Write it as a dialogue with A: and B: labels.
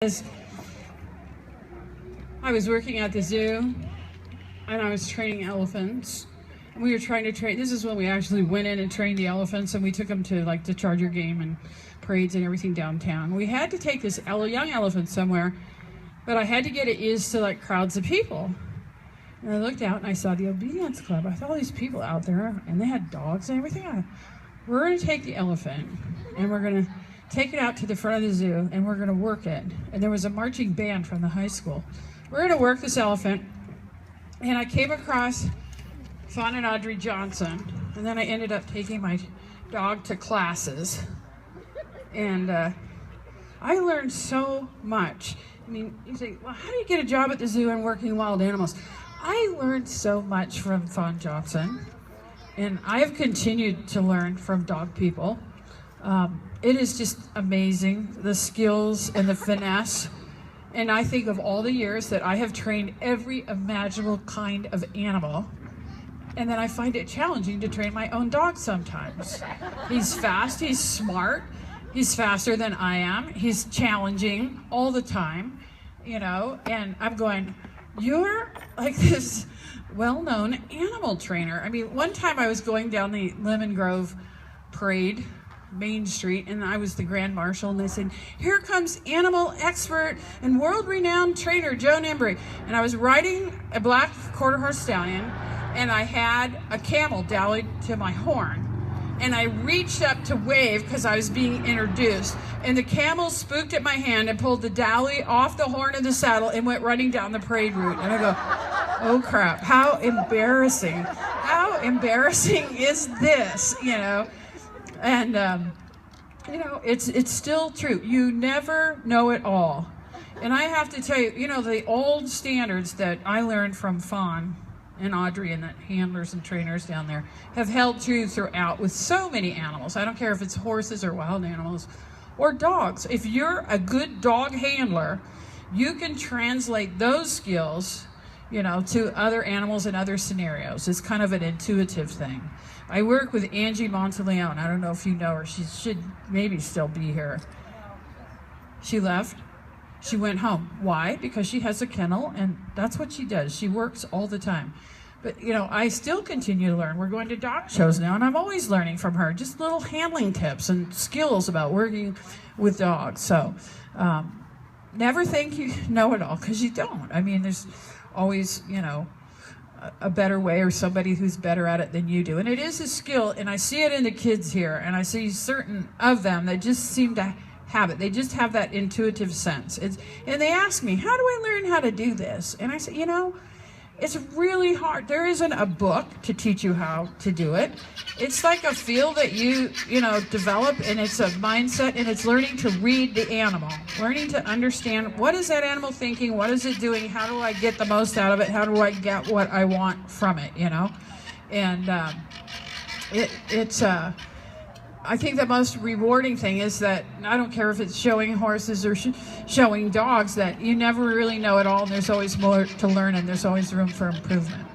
A: I was working at the zoo and I was training elephants. We were trying to train, this is when we actually went in and trained the elephants, and we took them to like the Charger game and parades and everything downtown. We had to take this young elephant somewhere, but I had to get it used to like crowds of people. And I looked out and I saw the obedience club. I saw all these people out there and they had dogs and everything. We're going to take the elephant and we're going to take it out to the front of the zoo and we're going to work it. And there was a marching band from the high school. We're going to work this elephant. And I came across Fawn and Audrey Johnson, and then I ended up taking my dog to classes. And I learned so much. I mean, you say, well, how do you get a job at the zoo and working wild animals? I learned so much from Fawn Johnson, and I have continued to learn from dog people. It is just amazing, the skills and the finesse. And I think of all the years that I have trained every imaginable kind of animal, and then I find it challenging to train my own dog sometimes. He's fast, he's smart, he's faster than I am, he's challenging all the time, you know, and I'm going, you're like this well-known animal trainer. I mean, one time I was going down the Lemon Grove Parade, Main Street, and I was the Grand Marshal, and they said, here comes animal expert and world-renowned trainer Joan. And I was riding a black quarter-horse stallion, and I had a camel dallied to my horn. And I reached up to wave because I was being introduced, and the camel spooked at my hand and pulled the dally off the horn of the saddle and went running down the parade route. And I go, oh crap, how embarrassing. How embarrassing is this, you know? And, you know, it's still true. You never know it all. And I have to tell you, you know, the old standards that I learned from Fawn and Audrey and the handlers and trainers down there have held true throughout with so many animals. I don't care if it's horses or wild animals or dogs. If you're a good dog handler, you can translate those skills, you know, to other animals and other scenarios. It's kind of an intuitive thing. I work with Angie Monteleone. I don't know if you know her. She should maybe still be here. She left. She went home. Why? Because she has a kennel, and that's what she does. She works all the time. But, you know, I still continue to learn. We're going to dog shows now, and I'm always learning from her, just little handling tips and skills about working with dogs. So never think you know it all, because you don't. I mean, there's always, you know, a better way or somebody who's better at it than you do. And it is a skill, and I see it in the kids here, and I see certain of them that just seem to have it. They just have that intuitive sense. And they ask me, how do I learn how to do this? And I say, you know, it's really hard. There isn't a book to teach you how to do it. It's like a field that you know, develop, and it's a mindset, and it's learning to read the animal, learning to understand what is that animal thinking, what is it doing, how do I get the most out of it, how do I get what I want from it, you know? And I think the most rewarding thing is that, I don't care if it's showing horses or showing dogs, that you never really know it all, and there's always more to learn, and there's always room for improvement.